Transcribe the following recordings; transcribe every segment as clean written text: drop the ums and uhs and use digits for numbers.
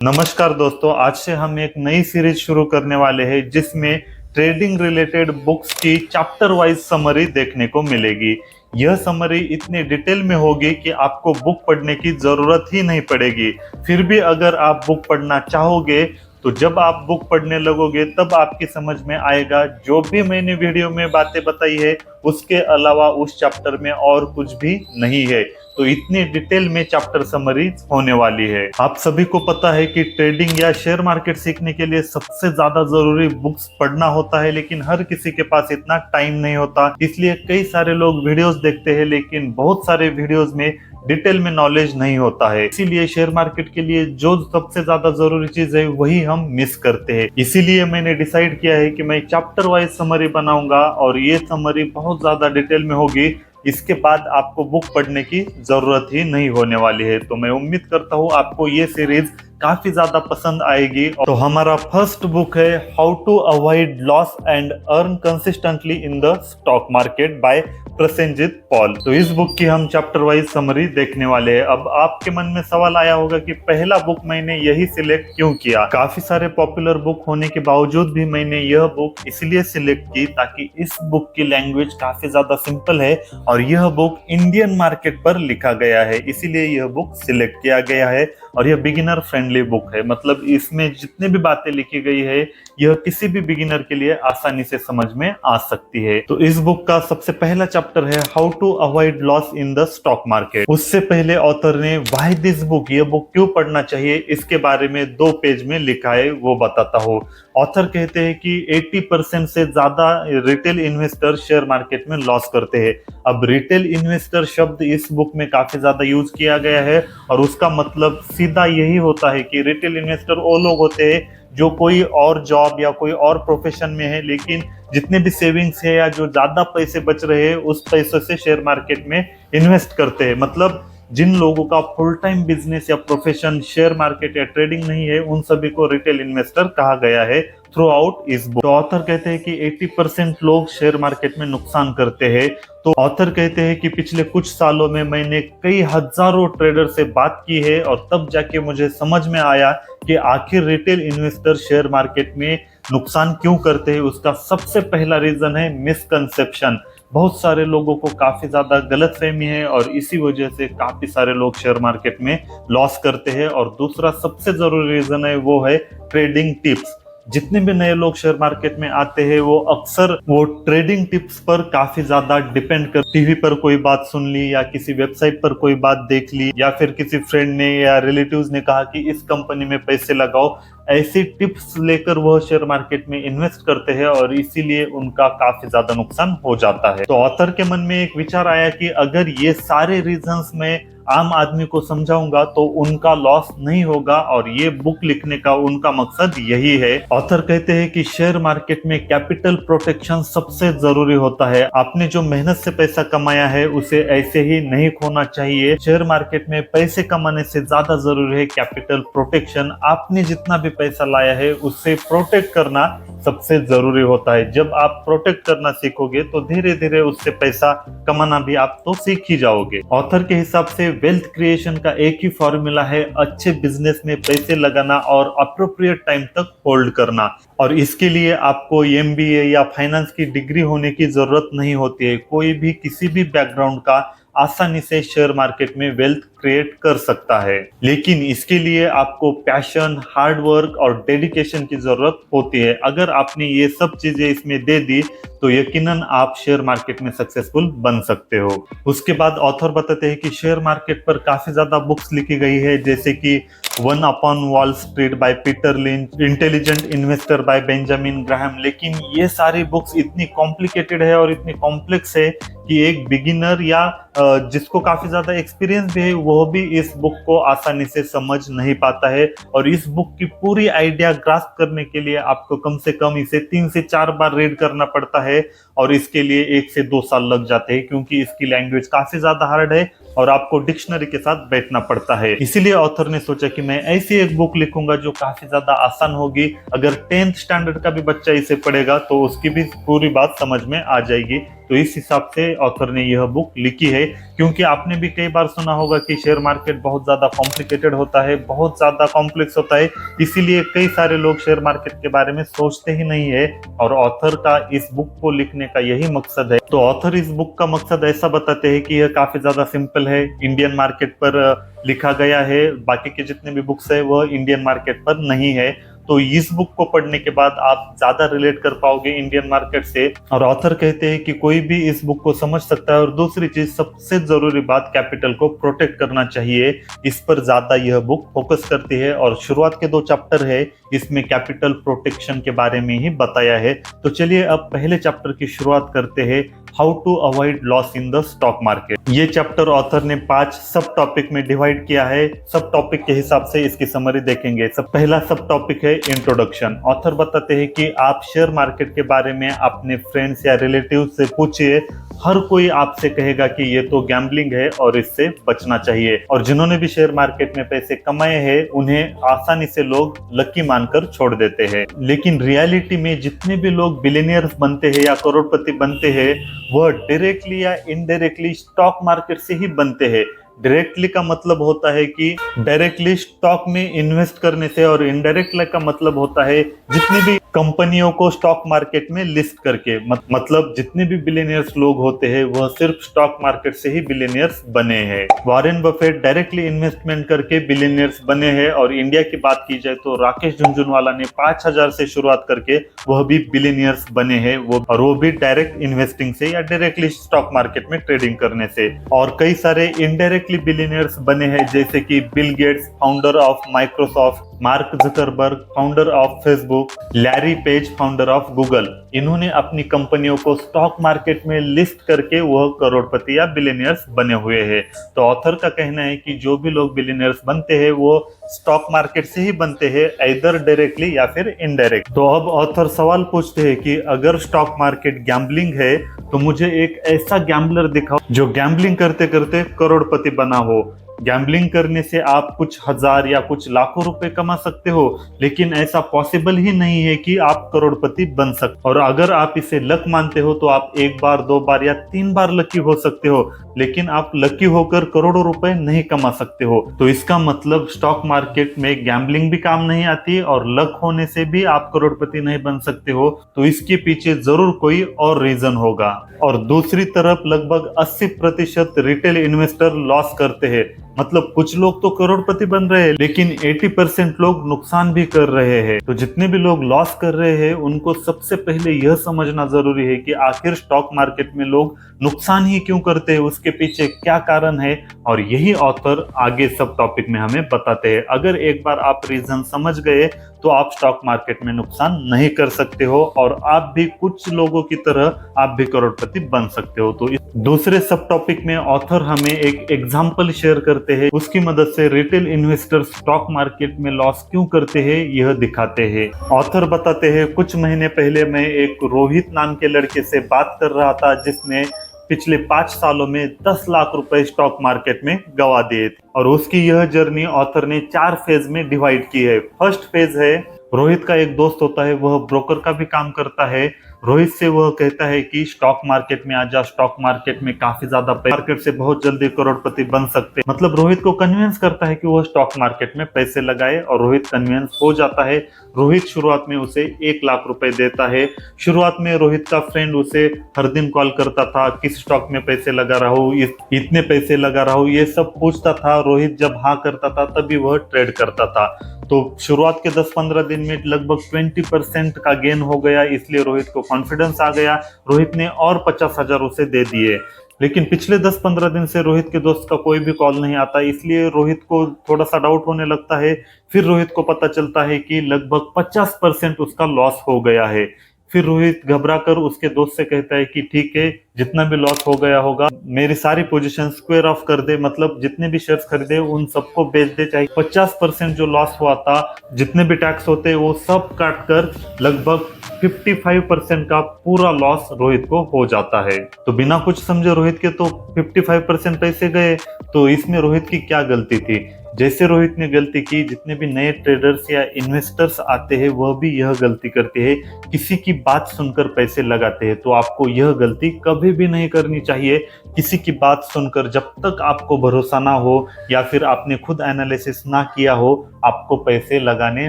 नमस्कार दोस्तों, आज से हम एक नई सीरीज शुरू करने वाले हैं जिसमें ट्रेडिंग रिलेटेड बुक्स की चैप्टर वाइज समरी देखने को मिलेगी। यह समरी इतनी डिटेल में होगी कि आपको बुक पढ़ने की जरूरत ही नहीं पड़ेगी। फिर भी अगर आप बुक पढ़ना चाहोगे तो जब आप बुक पढ़ने लगोगे तब आपकी समझ में आएगा जो भी मैंने वीडियो में बातें बताई है उसके अलावा उस चैप्टर में और कुछ भी नहीं है। तो इतनी डिटेल में चैप्टर समरी होने वाली है। आप सभी को पता है कि ट्रेडिंग या शेयर मार्केट सीखने के लिए सबसे ज्यादा जरूरी बुक्स पढ़ना होता है, लेकिन हर किसी के पास इतना टाइम नहीं होता। इसलिए कई सारे लोग वीडियोस देखते हैं, लेकिन बहुत सारे वीडियोस में डिटेल में नॉलेज नहीं होता है। इसीलिए शेयर मार्केट के लिए जो सबसे ज्यादा जरूरी चीज है वही हम मिस करते हैं। इसीलिए मैंने डिसाइड किया है कि मैं चैप्टर वाइज समरी बनाऊंगा और ये समरी बहुत ज्यादा डिटेल में होगी। इसके बाद आपको बुक पढ़ने की जरूरत ही नहीं होने वाली है। तो मैं उम्मीद करता हूँ आपको ये सीरीज काफी ज्यादा पसंद आएगी। तो हमारा फर्स्ट बुक है how to avoid loss and earn consistently in the stock market by Prasenjit Paul. तो इस बुक की हम चैप्टर वाइज समरी देखने वाले हैं। अब आपके मन में सवाल आया होगा कि पहला बुक मैंने यही सिलेक्ट क्यों किया। काफी सारे पॉपुलर बुक होने के बावजूद भी मैंने यह बुक इसलिए सिलेक्ट की ताकि इस बुक की लैंग्वेज काफी ज्यादा सिंपल है और यह बुक इंडियन मार्केट पर लिखा गया है, इसीलिए यह बुक सिलेक्ट किया गया है। और यह बिगिनर फ्रेंडली बुक है, मतलब इसमें जितने भी बातें लिखी गई है यह किसी भी बिगिनर के लिए आसानी से समझ में आ सकती है। तो इस बुक का सबसे पहला चैप्टर है how to avoid loss in the stock market. उससे पहले ऑथर ने व्हाई दिस बुक, यह बुक क्यों पढ़ना चाहिए, इसके बारे में 2 पेज में लिखा है, वो बताता हूँ। ऑथर कहते हैं कि 80% से ज्यादा रिटेल इन्वेस्टर शेयर मार्केट में लॉस करते हैं। अब रिटेल इन्वेस्टर शब्द इस बुक में काफी ज्यादा यूज किया गया है और उसका मतलब सीधा यही होता है कि रिटेल इन्वेस्टर वो लोग होते हैं जो कोई और जॉब या कोई और प्रोफेशन में है, लेकिन जितने भी सेविंग्स है या जो ज्यादा पैसे बच रहे हैं उस पैसों से शेयर मार्केट में इन्वेस्ट करते हैं। मतलब जिन लोगों का फुल टाइम बिजनेस या प्रोफेशन शेयर मार्केट या ट्रेडिंग नहीं है उन सभी को रिटेल इन्वेस्टर कहा गया है थ्रू आउट इस बुक। तो ऑथर कहते हैं कि 80% लोग शेयर मार्केट में नुकसान करते हैं। तो ऑथर कहते हैं कि पिछले कुछ सालों में मैंने कई हजारों ट्रेडर से बात की है और तब जाके मुझे समझ में आया कि आखिर रिटेल इन्वेस्टर शेयर मार्केट में नुकसान क्यों करते हैं। उसका सबसे पहला रीजन है मिसकंसेप्शन। बहुत सारे लोगों को काफी ज्यादा गलतफहमी है और इसी वजह से काफी सारे लोग शेयर मार्केट में लॉस करते हैं। और दूसरा सबसे जरूरी रीजन है वो है ट्रेडिंग टिप्स। जितने भी नए लोग शेयर मार्केट में आते हैं वो अक्सर वो ट्रेडिंग टिप्स पर काफी ज्यादा डिपेंड कर, टीवी पर कोई बात सुन ली या किसी वेबसाइट पर कोई बात देख ली या फिर किसी फ्रेंड ने या रिलेटिव्स ने कहा कि इस कंपनी में पैसे लगाओ, ऐसी टिप्स लेकर वह शेयर मार्केट में इन्वेस्ट करते हैं और इसीलिए उनका काफी ज्यादा नुकसान हो जाता है। तो ऑथर के मन में एक विचार आया कि अगर ये सारे रीजंस में आम आदमी को समझाऊंगा तो उनका लॉस नहीं होगा और ये बुक लिखने का उनका मकसद यही है। ऑथर कहते हैं कि शेयर मार्केट में कैपिटल प्रोटेक्शन सबसे जरूरी होता है। आपने जो मेहनत से पैसा कमाया है उसे ऐसे ही नहीं खोना चाहिए। शेयर मार्केट में पैसे कमाने से ज्यादा जरूरी है कैपिटल प्रोटेक्शन। आपने जितना भी पैसा लाया है उससे प्रोटेक्ट करना सबसे जरूरी होता है। जब आप प्रोटेक्ट करना सीखोगे तो धीरे धीरे उससे पैसा कमाना भी आप तो सीख ही जाओगे। ऑथर के हिसाब से वेल्थ क्रिएशन का एक ही फॉर्मूला है अच्छे बिजनेस में पैसे लगाना और अप्रोप्रिएट टाइम तक होल्ड करना। और इसके लिए आपको एमबीए या फाइनेंस की डिग्री होने की जरूरत नहीं होती है। कोई भी किसी भी बैकग्राउंड का आसानी से शेयर मार्केट में वेल्थ क्रिएट कर सकता है, लेकिन इसके लिए आपको पैशन, हार्ड वर्क और डेडिकेशन की जरूरत होती है। अगर आपने ये सब चीजें इसमें दे दी तो यकीनन आप शेयर मार्केट में सक्सेसफुल बन सकते हो। उसके बाद ऑथर बताते हैं कि शेयर मार्केट पर काफी ज्यादा बुक्स लिखी गई है, जैसे कि one upon wall street by Peter lynch, intelligent investor bye Benjamin Graham, लेकिन ये सारी बुक्स इतनी कॉम्प्लिकेटेड है और इतनी कॉम्प्लेक्स है कि एक बिगिनर या जिसको काफी ज्यादा एक्सपीरियंस भी है वो भी इस बुक को आसानी से समझ नहीं पाता है। और इस बुक की पूरी आइडिया ग्रास्प करने के लिए आपको कम से कम इसे 3 से 4 बार रीड करना पड़ता है और इसके लिए 1 से 2 साल लग जाते हैं, क्योंकि इसकी लैंग्वेज काफी ज्यादा हार्ड है और आपको डिक्शनरी के साथ बैठना पड़ता है। इसीलिए ऑथर ने सोचा कि मैं ऐसी एक बुक लिखूंगा जो काफी ज्यादा आसान होगी, अगर 10th स्टैंडर्ड का भी बच्चा इसे पढ़ेगा तो उसकी भी पूरी बात समझ में आ जाएगी। तो इस हिसाब से ऑथर ने यह बुक लिखी है। क्योंकि आपने भी कई बार सुना होगा कि शेयर मार्केट बहुत ज्यादा कॉम्प्लिकेटेड होता है, बहुत ज्यादा कॉम्प्लेक्स होता है, इसीलिए कई सारे लोग शेयर मार्केट के बारे में सोचते ही नहीं है। और ऑथर का इस बुक को लिखने का यही मकसद है। तो ऑथर इस बुक का मकसद ऐसा बताते हैं कि यह काफी ज्यादा सिंपल है, इंडियन मार्केट पर लिखा गया है, बाकी के जितने भी बुक्स है वह इंडियन मार्केट पर नहीं है। तो इस बुक को पढ़ने के बाद आप ज्यादा रिलेट कर पाओगे इंडियन मार्केट से। और ऑथर कहते हैं कि कोई भी इस बुक को समझ सकता है। और दूसरी चीज, सबसे जरूरी बात, कैपिटल को प्रोटेक्ट करना चाहिए, इस पर ज्यादा यह बुक फोकस करती है। और शुरुआत के 2 चैप्टर है, इसमें कैपिटल प्रोटेक्शन के बारे में ही बताया है। तो चलिए अब पहले चैप्टर की शुरुआत करते हैं, how to avoid loss in the stock market. ये चैप्टर ऑथर ने 5 सब टॉपिक में डिवाइड किया है। सब टॉपिक के हिसाब से इसकी समरी देखेंगे। पहला सब टॉपिक है इंट्रोडक्शन। ऑथर बताते हैं कि आप शेयर मार्केट के बारे में अपने फ्रेंड्स या रिलेटिव से पूछिए, हर कोई आपसे कहेगा कि ये तो गैम्बलिंग है और इससे बचना चाहिए। और जिन्होंने भी शेयर मार्केट में पैसे कमाए हैं उन्हें आसानी से लोग लकी मानकर छोड़ देते हैं। लेकिन रियलिटी में जितने भी लोग बिलियनियर्स बनते हैं या करोड़पति बनते हैं, वह डायरेक्टली या इनडायरेक्टली स्टॉक मार्केट से ही बनते हैं। डायरेक्टली का मतलब होता है कि डायरेक्टली स्टॉक में इन्वेस्ट करने से, और इनडायरेक्टली का मतलब होता है जितनी भी कंपनियों को स्टॉक मार्केट में लिस्ट करके। मतलब जितने भी बिलियनियर्स लोग होते हैं वह सिर्फ स्टॉक मार्केट से ही बिलियनियर्स बने हैं। वॉरेन बफेट डायरेक्टली इन्वेस्टमेंट करके बिलियनियर्स बने हैं। और इंडिया की बात की जाए तो राकेश झुनझुनवाला ने 5000 से शुरुआत करके वह भी बिलियनियर्स बने हैं, वो भी डायरेक्ट इन्वेस्टिंग से या डायरेक्टली स्टॉक मार्केट में ट्रेडिंग करने से। और कई सारे इनडायरेक्टली बिलियनियर्स बने हैं, जैसे कि Bill Gates, founder of Microsoft, mark Zuckerberg, founder of Facebook, Larry page, founder of Google. इन्होंने अपनी कंपनियों को स्टॉक मार्केट में लिस्ट करके वह करोड़पति या बिलियनियर्स बने हुए हैं। तो ऑथर का कहना है कि जो भी लोग बिलियनियर्स बनते हैं वो स्टॉक मार्केट से ही बनते हैं, इधर डायरेक्टली या फिर इनडायरेक्ट। तो अब ऑथर सवाल पूछते हैं कि अगर स्टॉक मार्केट गैम्बलिंग है तो मुझे एक ऐसा गैम्बलर दिखाओ जो गैम्बलिंग करते करते करोड़पति बना हो। गैम्बलिंग करने से आप कुछ हजार या कुछ लाखों रुपए कमा सकते हो, लेकिन ऐसा पॉसिबल ही नहीं है कि आप करोड़पति बन सकते। और अगर आप इसे लक मानते हो तो आप 1 बार 2 बार या 3 बार लकी हो सकते हो, लेकिन आप लकी होकर करोड़ों रुपए नहीं कमा सकते हो। तो इसका मतलब स्टॉक मार्केट में गैम्बलिंग भी काम नहीं आती और लक होने से भी आप करोड़पति नहीं बन सकते हो। तो इसके पीछे जरूर कोई और रीजन होगा। और दूसरी तरफ लगभग 80% रिटेल इन्वेस्टर लॉस करते हैं। मतलब कुछ लोग तो करोड़पति बन रहे हैं, लेकिन 80% लोग नुकसान भी कर रहे हैं। तो जितने भी लोग लॉस कर रहे हैं उनको सबसे पहले यह समझना जरूरी है कि आखिर स्टॉक मार्केट में लोग नुकसान ही क्यों करते हैं, उसके पीछे क्या कारण है। और यही ऑथर आगे सब टॉपिक में हमें बताते हैं। अगर एक बार आप रीजन समझ गए तो आप स्टॉक मार्केट में नुकसान नहीं कर सकते हो और आप भी कुछ लोगों की तरह आप भी करोड़पति बन सकते हो। तो इस दूसरे सब टॉपिक में ऑथर हमें एक एग्जांपल शेयर करते हैं, उसकी मदद से रिटेल इन्वेस्टर स्टॉक मार्केट में लॉस क्यों करते हैं यह दिखाते हैं। ऑथर बताते हैं, कुछ महीने पहले मैं एक रोहित नाम के लड़के से बात कर रहा था जिसने पिछले 5 सालों में 10 लाख रुपए स्टॉक मार्केट में गवा दिए थे। और उसकी यह जर्नी ऑथर ने 4 फेज में डिवाइड की है। फर्स्ट फेज है, रोहित का एक दोस्त होता है, वह ब्रोकर का भी काम करता है। रोहित से वह कहता है कि स्टॉक मार्केट में आ जा, स्टॉक मार्केट में काफी ज्यादा मार्केट से बहुत जल्दी करोड़पति बन सकते। मतलब रोहित को कन्विंस करता है कि वह स्टॉक मार्केट में पैसे लगाए और रोहित कन्विंस हो जाता है। रोहित शुरुआत में उसे 1 लाख रुपए देता है। शुरुआत में रोहित का फ्रेंड उसे हर दिन कॉल करता था, किस स्टॉक में पैसे लगा रहा हूँ, इतने पैसे लगा रहा हूँ, ये सब पूछता था। रोहित जब हाँ करता था तभी वह ट्रेड करता था। तो शुरुआत के 10-15 दिन में लगभग 20% का गेन हो गया, इसलिए रोहित को कॉन्फिडेंस आ गया। रोहित ने और 50,000 उसे दे दिए। लेकिन पिछले 10-15 दिन से रोहित के दोस्त का कोई भी कॉल नहीं आता, इसलिए रोहित को थोड़ा सा डाउट होने लगता है। फिर रोहित को पता चलता है कि लगभग 50% उसका लॉस हो गया है। फिर रोहित घबराकर उसके दोस्त से कहता है कि ठीक है, जितना भी लॉस हो गया होगा मेरी सारी पोजीशन स्क्वायर ऑफ कर दे, मतलब जितने भी शेयर्स खरीदे उन सबको बेच दे, चाहे 50% जो लॉस हुआ था, जितने भी टैक्स होते हैं वो सब काट कर लगभग 55% का पूरा लॉस रोहित को हो जाता है। तो बिना कुछ समझे रोहित के तो 55% पैसे गए। तो इसमें रोहित की क्या गलती थी? जैसे रोहित ने गलती की, जितने भी नए ट्रेडर्स या इन्वेस्टर्स आते हैं वह भी यह गलती करते हैं, किसी की बात सुनकर पैसे लगाते हैं। तो आपको यह गलती कभी भी नहीं करनी चाहिए। किसी की बात सुनकर जब तक आपको भरोसा ना हो या फिर आपने खुद एनालिसिस ना किया हो, आपको पैसे लगाने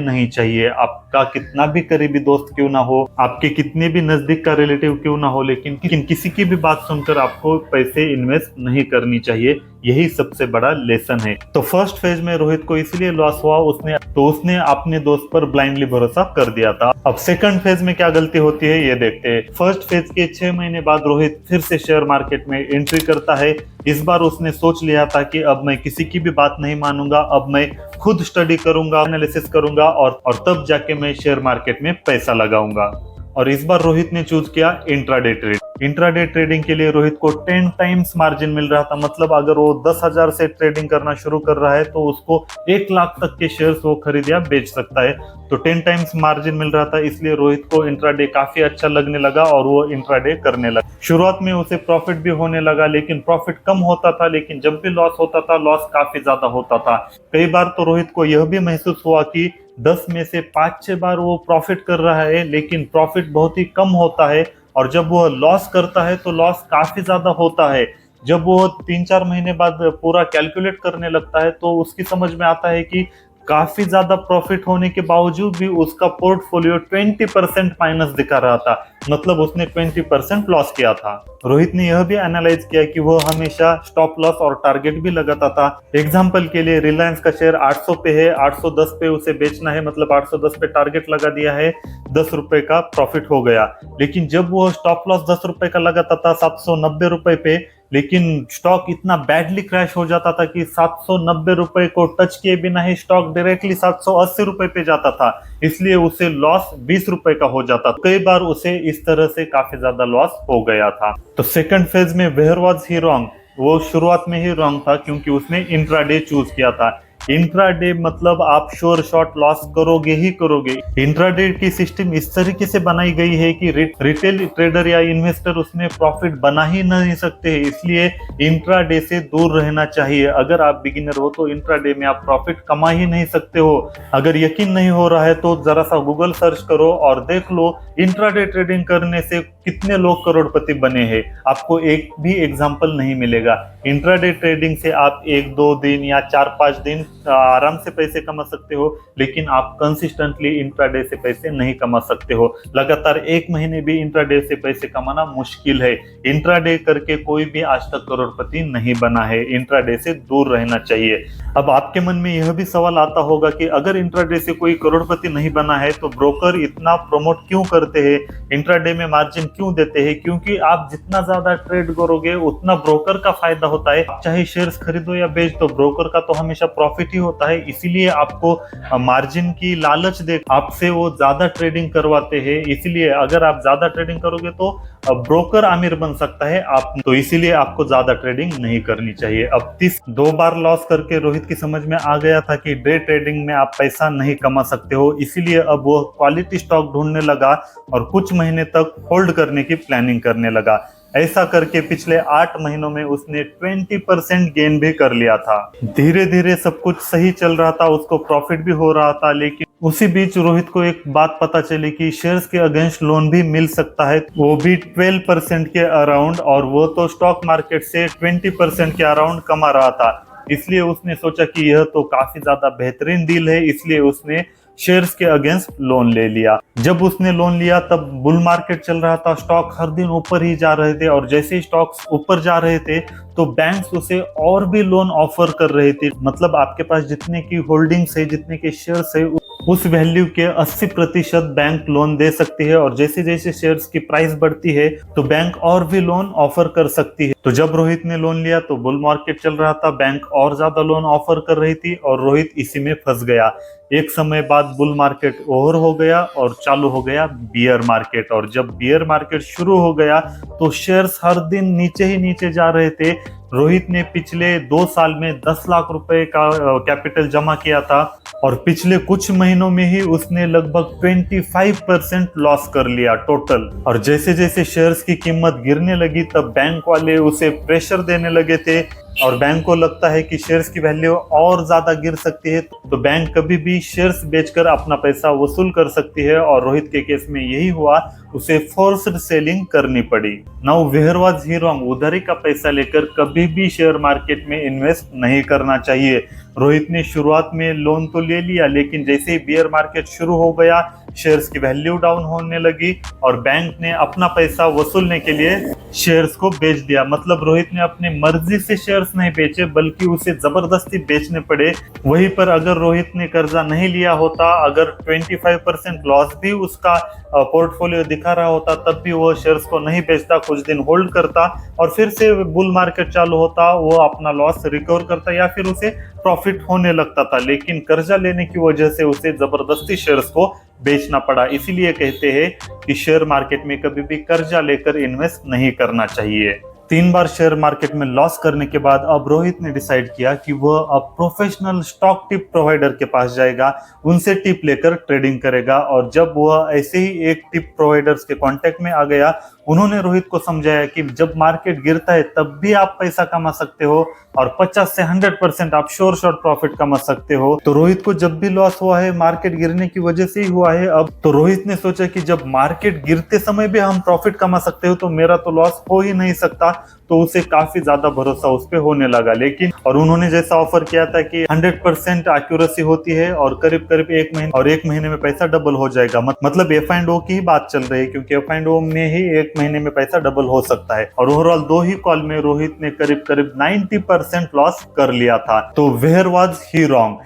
नहीं चाहिए। आपका कितना भी करीबी दोस्त क्यों ना हो, आपके कितने भी नजदीक का रिलेटिव क्यों ना हो, लेकिन किसी की भी बात सुनकर आपको पैसे इन्वेस्ट नहीं करनी चाहिए। यही सबसे बड़ा लेसन है। तो फर्स्ट फेज में रोहित को इसलिए लॉस हुआ, उसने अपने दोस्त पर ब्लाइंडली भरोसा कर दिया था। अब सेकंड फेज में क्या गलती होती है ये देखते हैं। फर्स्ट फेज के 6 महीने बाद रोहित फिर से शेयर मार्केट में एंट्री करता है। इस बार उसने सोच लिया था कि अब मैं किसी की भी बात नहीं मानूंगा, अब मैं खुद स्टडी करूंगा, एनालिसिस करूंगा और तब जाके मैं शेयर मार्केट में पैसा लगाऊंगा। और इस बार रोहित ने चूज किया इंट्राडे ट्रेड। इंट्राडे ट्रेडिंग के लिए रोहित को 10 टाइम्स मार्जिन मिल रहा था। मतलब अगर वो 10,000 से ट्रेडिंग करना शुरू कर रहा है तो उसको 1 लाख तक के शेयर्स वो खरीद या बेच सकता है। तो 10 टाइम्स मार्जिन मिल रहा था, इसलिए रोहित को इंट्राडे काफी अच्छा लगने लगा और वो इंट्राडे करने लगा। शुरुआत में उसे प्रॉफिट भी होने लगा, लेकिन प्रॉफिट कम होता था, लेकिन जब भी लॉस होता था लॉस काफी ज्यादा होता था। कई बार तो रोहित को यह भी महसूस हुआ कि 10 में से 5-6 बार वो प्रॉफिट कर रहा है, लेकिन प्रॉफिट बहुत ही कम होता है। और जब वो लॉस करता है तो लॉस काफी ज्यादा होता है। जब वो 3-4 महीने बाद पूरा कैलकुलेट करने लगता है तो उसकी समझ में आता है कि काफी ज्यादा प्रॉफिट होने के बावजूद भी उसका पोर्टफोलियो 20% माइनस दिखा रहा था। मतलब उसने 20% लॉस किया था। रोहित ने यह भी एनालाइज किया कि वह हमेशा स्टॉप लॉस और टारगेट भी लगाता था। एग्जांपल के लिए रिलायंस का शेयर 800 पे है, 810 पे उसे बेचना है, मतलब 810 पे टारगेट लगा दिया है, 10 रुपए का प्रॉफिट हो गया। लेकिन जब वो स्टॉप लॉस 10 रुपए का लगाता था 790 रुपए पे, लेकिन स्टॉक इतना बैडली क्रैश हो जाता था कि 790 रुपए को टच किए बिना ही स्टॉक डायरेक्टली 780 रुपए पे जाता था। इसलिए उसे लॉस 20 रुपए का हो जाता था। कई बार उसे इस तरह से काफी ज्यादा लॉस हो गया था। तो सेकंड फेज में वेयर वाज ही रॉन्ग? वो शुरुआत में ही रॉन्ग था, क्योंकि उसने इंट्राडे चूज किया था। इंट्राडे मतलब आप श्योर शॉट लॉस करोगे ही करोगे। इंट्राडे की सिस्टम इस तरीके से बनाई गई है कि रिटेल ट्रेडर या इन्वेस्टर उसमें प्रॉफिट बना ही नहीं सकते, इसलिए इंट्राडे से दूर रहना चाहिए। अगर आप बिगिनर हो तो इंट्राडे में आप प्रॉफिट कमा ही नहीं सकते हो। अगर यकीन नहीं हो रहा है तो जरा सा गूगल सर्च करो और देख लो इंट्राडे ट्रेडिंग करने से कितने लोग करोड़पति बने हैं। आपको एक भी एग्जाम्पल नहीं मिलेगा। इंट्राडे ट्रेडिंग से आप 1-2 दिन या 4-5 दिन आराम से पैसे कमा सकते हो, लेकिन आप कंसिस्टेंटली इंट्राडे से पैसे नहीं कमा सकते हो। लगातार 1 महीने भी इंट्राडे से पैसे कमाना मुश्किल है। इंट्राडे करके कोई भी आज तक करोड़पति नहीं बना है। इंट्राडे से दूर रहना चाहिए। अब आपके मन में यह भी सवाल आता होगा कि अगर इंट्राडे से कोई करोड़पति नहीं बना है तो ब्रोकर इतना प्रमोट क्यों करते हैं, इंट्राडे में मार्जिन क्यों देते हैं? क्योंकि आप जितना ज्यादा ट्रेड करोगे उतना ब्रोकर का फायदा होता है। चाहे शेयर्स खरीदो या बेच दो, ब्रोकर का तो हमेशा प्रॉफिट ही होता है। इसीलिए आपको मार्जिन की लालच दे आपसे वो ज्यादा ट्रेडिंग करवाते हैं। इसलिए अगर आप ज्यादा ट्रेडिंग करोगे तो ब्रोकर अमीर बन सकता है आप, तो इसीलिए आपको ज्यादा ट्रेडिंग नहीं करनी चाहिए। अब 2 बार लॉस करके रोहित की समझ में आ गया था कि डे ट्रेडिंग में आप पैसा नहीं कमा सकते हो। इसीलिए अब वो क्वालिटी स्टॉक ढूंढने लगा और कुछ महीने तक होल्ड करने की प्लानिंग करने लगा। ऐसा करके पिछले 8 महीनों में उसने 20% गेन भी कर लिया था। धीरे धीरे सब कुछ सही चल रहा था, उसको प्रॉफिट भी हो रहा था। लेकिन उसी बीच रोहित को एक बात पता चली कि शेयर्स के अगेंस्ट लोन भी मिल सकता है, वो भी 12% के अराउंड, और वो तो स्टॉक मार्केट से 20% के अराउंड कमा रहा था। इसलिए उसने सोचा कि यह तो काफी ज्यादा बेहतरीन डील है, इसलिए उसने शेयर्स के अगेंस्ट लोन ले लिया। जब उसने लोन लिया तब बुल मार्केट चल रहा था, स्टॉक हर दिन ऊपर ही जा रहे थे, और जैसे ही स्टॉक्स ऊपर जा रहे थे तो बैंक्स उसे और भी लोन ऑफर कर रहे थे। मतलब आपके पास जितने की होल्डिंग्स है, जितने के शेयर्स है, उस वैल्यू के 80% बैंक लोन दे सकती है। और जैसे जैसे शेयर्स की प्राइस बढ़ती है तो बैंक और भी लोन ऑफर कर सकती है। तो जब रोहित ने लोन लिया तो बुल मार्केट चल रहा था, बैंक और ज्यादा लोन ऑफर कर रही थी और रोहित इसी में फंस गया। एक समय बाद बुल मार्केट ओवर हो गया और चालू हो गया बियर मार्केट। और जब बियर मार्केट शुरू हो गया तो शेयर्स हर दिन नीचे ही नीचे जा रहे थे। रोहित ने पिछले 2 साल में 10 लाख रुपए का कैपिटल जमा किया था और पिछले कुछ महीनों में ही उसने लगभग 25% लॉस कर लिया टोटल। और जैसे जैसे शेयर्स की कीमत गिरने लगी तब बैंक वाले उसे प्रेशर देने लगे थे और बैंक को लगता है कि शेयर्स की वैल्यू और ज्यादा गिर सकती है, तो बैंक कभी भी शेयर्स बेचकर अपना पैसा वसूल कर सकती है। और रोहित के केस में यही हुआ, उसे फोर्स्ड सेलिंग करनी पड़ी। Now where was he wrong? उधारी का पैसा लेकर कभी भी शेयर मार्केट में इन्वेस्ट नहीं करना चाहिए। रोहित ने शुरुआत में लोन तो ले लिया, लेकिन जैसे ही बियर मार्केट शुरू हो गया शेयर्स की वैल्यू डाउन होने लगी और बैंक ने अपना पैसा वसूलने के लिए शेयर्स को बेच दिया। मतलब रोहित ने अपने मर्जी से शेयर्स नहीं बेचे बल्कि उसे जबरदस्ती बेचने पड़े। वहीं पर अगर रोहित ने कर्जा नहीं लिया होता, अगर 25% लॉस भी उसका पोर्टफोलियो दिखा रहा होता, तब भी वो शेयर्स को नहीं बेचता, कुछ दिन होल्ड करता और फिर से बुल मार्केट चालू होता, वो अपना लॉस रिकवर करता या फिर उसे प्रॉफिट होने लगता था। लेकिन कर्जा लेने की वजह से उसे जबरदस्ती शेयर्स को बेचना पड़ा। इसीलिए कहते हैं कि शेयर मार्केट में कभी भी कर्जा लेकर इन्वेस्ट नहीं करना चाहिए। 3 बार शेयर मार्केट में लॉस करने के बाद अब रोहित ने डिसाइड किया कि वह अब प्रोफेशनल स्टॉक टिप प्रोवाइडर के पास जाएगा, उनसे टिप लेकर ट्रेडिंग करेगा। और जब वह ऐसे ही एक टिप प्रोवाइडर्स के कांटेक्ट में आ गया, उन्होंने रोहित को समझाया कि जब मार्केट गिरता है तब भी आप पैसा कमा सकते हो और 50 से 100% आप श्योर शॉर्ट प्रॉफिट कमा सकते हो। तो रोहित को जब भी लॉस हुआ है मार्केट गिरने की वजह से ही हुआ है। अब तो रोहित ने सोचा कि जब मार्केट गिरते समय भी हम प्रॉफिट कमा सकते हो तो मेरा तो लॉस हो ही नहीं सकता। तो उसे काफी ज्यादा भरोसा उस पर होने लगा। लेकिन और उन्होंने जैसा ऑफर किया था कि 100% एक्यूरेसी होती है और करीब करीब 1 महीने में पैसा डबल हो जाएगा। मतलब F&O की ही बात चल रही है, क्योंकि F&O में ही 1 महीने में पैसा डबल हो सकता है। और ओवरऑल 2 ही कॉल में रोहित ने करीब करीब 90% लॉस कर लिया था। तो where was he wrong?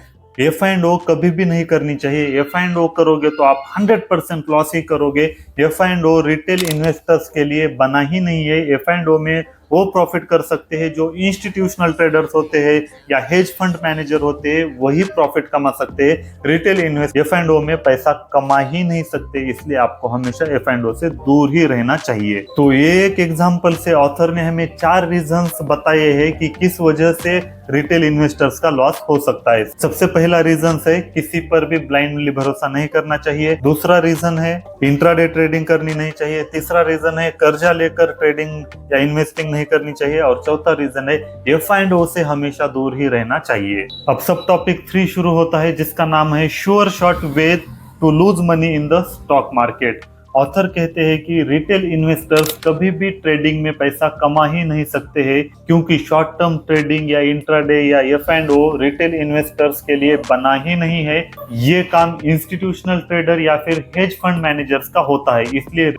F&O कभी भी नहीं करनी चाहिए। F&O करोगे तो आप 100% लॉस ही करोगे। F&O रिटेल इन्वेस्टर्स के लिए बना ही नहीं है। F&O में वो प्रॉफिट कर सकते हैं जो इंस्टीट्यूशनल ट्रेडर्स होते हैं या हेज फंड मैनेजर होते हैं, वही प्रॉफिट कमा सकते हैं। रिटेल इन्वेस्ट F&O में पैसा कमा ही नहीं सकते, इसलिए आपको हमेशा F&O से दूर ही रहना चाहिए। तो ये एक एग्जांपल से ऑथर ने हमें 4 रीजंस बताए हैं कि किस वजह से रिटेल इन्वेस्टर्स का लॉस हो सकता है। सबसे पहला रीजन है किसी पर भी ब्लाइंडली भरोसा नहीं करना चाहिए। दूसरा रीजन है इंट्राडे ट्रेडिंग करनी नहीं चाहिए। तीसरा रीजन है कर्जा लेकर ट्रेडिंग या इन्वेस्टिंग नहीं करनी चाहिए। और चौथा रीजन है F&O से हमेशा दूर ही रहना चाहिए। अब सब टॉपिक 3 शुरू होता है, जिसका नाम है sure short way to lose money in the stock market. Author कहते हैं कि रिटेल इन्वेस्टर्स कभी भी ट्रेडिंग में पैसा कमा ही नहीं सकते हैं, क्योंकि शॉर्ट टर्म ट्रेडिंग या इंट्राडे या F&O रिटेल इन्वेस्टर्स के लिए बना ही नहीं है। ये काम इंस्टीट्यूशनल ट्रेडर या फिर हेज फंड मैनेजर्स का होता है।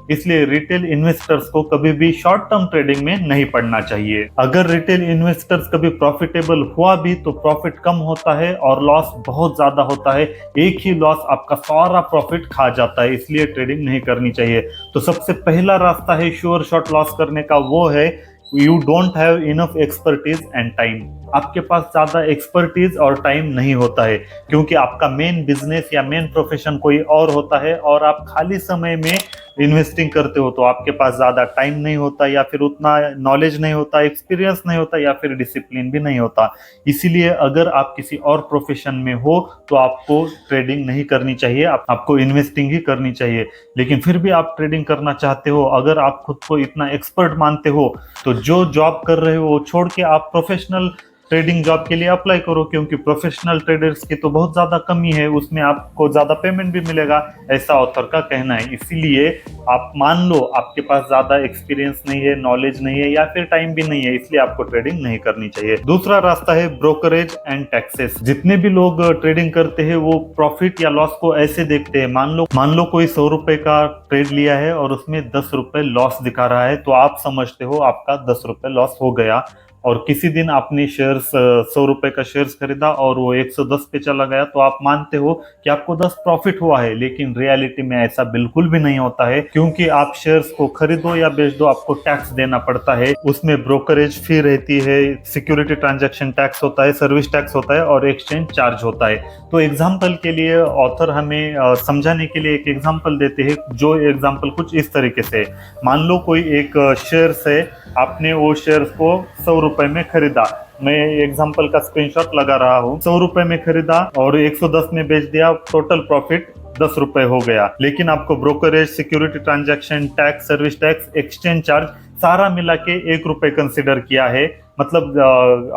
इसलिए रिटेल इन्वेस्टर्स को कभी भी शॉर्ट टर्म ट्रेडिंग में नहीं पड़ना चाहिए। अगर रिटेल इन्वेस्टर्स कभी प्रॉफिटेबल हुआ भी तो प्रॉफिट कम होता है और लॉस बहुत ज्यादा होता है। एक ही लॉस आपका सारा प्रॉफिट खा जाता है, इसलिए ट्रेडिंग नहीं करनी चाहिए। तो सबसे पहला रास्ता है श्योर शॉर्ट लॉस करने का, वो है you don't have enough expertise and time. आपके पास ज्यादा एक्सपर्टीज और टाइम नहीं होता है, क्योंकि आपका मेन बिजनेस या मेन प्रोफेशन कोई और होता है और आप खाली समय में इन्वेस्टिंग करते हो, तो आपके पास ज्यादा टाइम नहीं होता या फिर उतना नॉलेज नहीं होता, एक्सपीरियंस नहीं होता या फिर डिसिप्लिन भी नहीं होता। इसीलिए अगर आप किसी और प्रोफेशन में हो तो आपको ट्रेडिंग नहीं करनी चाहिए, आपको इन्वेस्टिंग ही करनी चाहिए। लेकिन फिर भी आप ट्रेडिंग करना चाहते हो, अगर आप खुद को इतना एक्सपर्ट मानते हो, तो जो जॉब कर रहे हो वो छोड़ के आप प्रोफेशनल ट्रेडिंग जॉब के लिए अप्लाई करो, क्योंकि प्रोफेशनल ट्रेडर्स की तो बहुत ज्यादा कमी है, उसमें आपको ज्यादा पेमेंट भी मिलेगा, ऐसा ऑथर का कहना है। इसीलिए आप मान लो आपके पास ज्यादा एक्सपीरियंस नहीं है, नॉलेज नहीं है या फिर टाइम भी नहीं है, इसलिए आपको ट्रेडिंग नहीं करनी चाहिए। दूसरा रास्ता है ब्रोकरेज एंड टैक्सेस। जितने भी लोग ट्रेडिंग करते हैं वो प्रॉफिट या लॉस को ऐसे देखते हैं, मान लो कोई 100 रुपए का ट्रेड लिया है और उसमें 10 रुपए लॉस दिखा रहा है, तो आप समझते हो आपका 10 रुपए लॉस हो गया और किसी दिन आपने शेयर्स 100 रुपए का शेयर्स खरीदा और वो 110 पे चला गया, तो आप मानते हो कि आपको 10 प्रॉफिट हुआ है, लेकिन रियलिटी में ऐसा बिल्कुल भी नहीं होता है, क्योंकि आप शेयर्स को खरीदो या बेच दो आपको टैक्स देना पड़ता है। उसमें ब्रोकरेज फी रहती है, सिक्योरिटी ट्रांजैक्शन टैक्स होता है, सर्विस टैक्स होता है और एक्सचेंज चार्ज होता है। तो एग्जाम्पल के लिए ऑथर हमें समझाने के लिए एक एग्जाम्पल देते हैं, जो एग्जाम्पल कुछ इस तरीके से। मान लो कोई एक शेयर्स है, आपने वो शेयर्स को 100 रुपए में खरीदा, मैं एग्जाम्पल का स्क्रीनशॉट लगा रहा हूँ। 100 रुपए में खरीदा और 110 में बेच दिया, टोटल प्रॉफिट 10 रुपए हो गया। लेकिन आपको brokerage, security transaction tax, service tax, exchange charge सारा मिला के 1 रुपए कंसिडर किया है। मतलब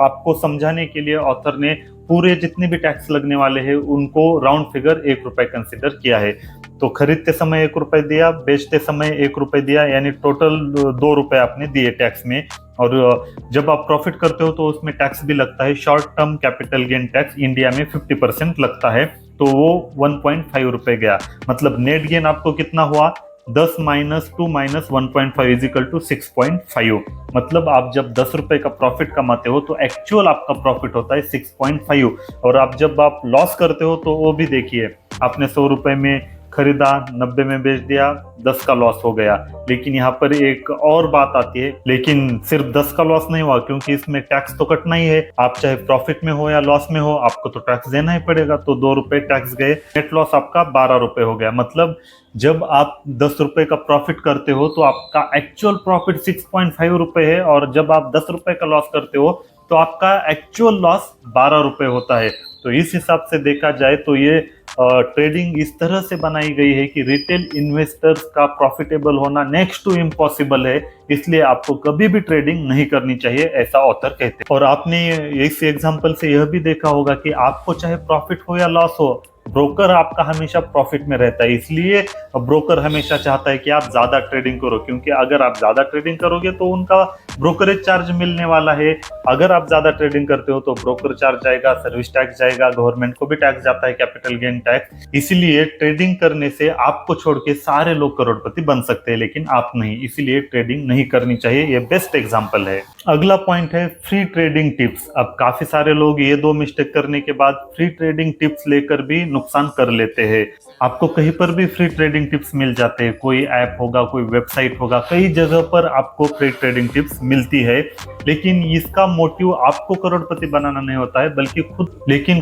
आपको समझाने के लिए ऑथर ने पूरे जितने भी टैक्स लगने वाले हैं उनको राउंड फिगर 1 रुपए कंसिडर किया है। तो खरीदते समय 1 रुपए दिया, बेचते समय 1 रुपए दिया, यानी टोटल 2 रुपए आपने दिए टैक्स में। और जब आप प्रॉफिट करते हो तो उसमें टैक्स भी लगता है, short term capital gain tax India में 50% लगता है, तो वो 1.5 रुपए गया। मतलब नेट गेन आपको कितना हुआ, 10 माइनस 2 माइनस 1.5 इजिकल टू 6.5। मतलब आप जब 10 रुपए का प्रॉफिट कमाते हो तो एक्चुअल आपका प्रॉफिट होता है 6.5। और आप जब आप लॉस करते हो तो वो भी देखिए, आपने 100 रुपए में खरीदा, 90 में बेच दिया, 10 का लॉस हो गया। लेकिन यहाँ पर एक और बात आती है, लेकिन सिर्फ 10 का लॉस नहीं हुआ, क्योंकि इसमें टैक्स तो कटना ही है। आप चाहे प्रॉफिट में हो या लॉस में हो, आपको तो टैक्स देना ही पड़ेगा, तो 2 रुपए टैक्स गए, नेट लॉस आपका 12 रुपए हो गया। मतलब जब आप 10 रुपए का प्रॉफिट करते हो तो आपका एक्चुअल प्रॉफिट 6.5 रुपए है, और जब आप 10 रुपए का लॉस करते हो तो आपका एक्चुअल लॉस 12 रुपए होता है। तो इस हिसाब से देखा जाए तो ये ट्रेडिंग इस तरह से बनाई गई है कि रिटेल इन्वेस्टर्स का प्रॉफिटेबल होना नेक्स्ट टू इम्पॉसिबल है, इसलिए आपको कभी भी ट्रेडिंग नहीं करनी चाहिए, ऐसा ऑथर कहते हैं। और आपने इस एग्जांपल से यह भी देखा होगा कि आपको चाहे प्रॉफिट हो या लॉस हो, ब्रोकर आपका हमेशा प्रॉफिट में रहता है। इसलिए ब्रोकर हमेशा चाहता है कि आप ज्यादा ट्रेडिंग करो, क्योंकि अगर आप ज्यादा ट्रेडिंग करोगे तो उनका ब्रोकरेज चार्ज मिलने वाला है। अगर आप ज्यादा ट्रेडिंग करते हो तो ब्रोकर चार्ज जाएगा, सर्विस टैक्स जाएगा, गवर्नमेंट को भी टैक्स जाता है, कैपिटल गेन टैक्स। इसीलिए ट्रेडिंग करने से आपको छोड़ के सारे लोग करोड़पति बन सकते हैं, लेकिन आप नहीं। इसीलिए ट्रेडिंग नहीं करनी चाहिए, ये बेस्ट एग्जाम्पल है। अगला पॉइंट है फ्री ट्रेडिंग टिप्स। अब काफी सारे लोग ये 2 मिस्टेक करने के बाद फ्री ट्रेडिंग टिप्स लेकर भी नुकसान कर लेते हैं। आपको कहीं पर भी फ्री ट्रेडिंग टिप्स मिल जाते हैं, कोई ऐप होगा, कोई वेबसाइट होगा, कई जगह पर आपको फ्री ट्रेडिंग टिप्स मिलती है। लेकिन इसका मोटिव आपको करोड़पति बनाना नहीं होता है, बल्कि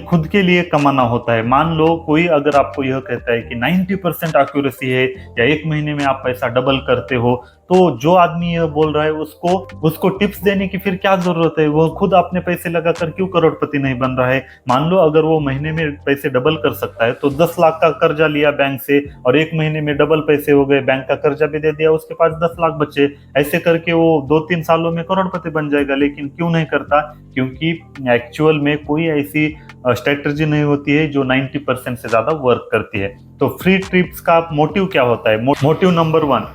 खुद के लिए कमाना होता है। मान लो कोई अगर आपको यह कहता है कि 90% एक्यूरेसी है या 1 महीने में आप पैसा डबल करते हो, तो जो आदमी यह बोल रहा है उसको टिप्स देने की फिर क्या जरूरत है? वो खुद अपने पैसे लगाकर क्यों करोड़पति नहीं बन रहा है? मान लो अगर वो महीने में पैसे डबल कर सकता है, तो 10 लाख का कर्जा लिया बैंक से और 1 महीने में डबल पैसे हो गए, बैंक का कर्जा भी दे दिया, उसके पास 10 लाख बचे। ऐसे करके वो 2-3 सालों में करोड़पति बन जाएगा। लेकिन क्यों नहीं करता? क्योंकि एक्चुअल में कोई ऐसी स्ट्रेटजी नहीं होती है जो 90% से ज्यादा वर्क करती है। तो फ्री टिप्स का मोटिव क्या होता है? मोटिव नंबर 1,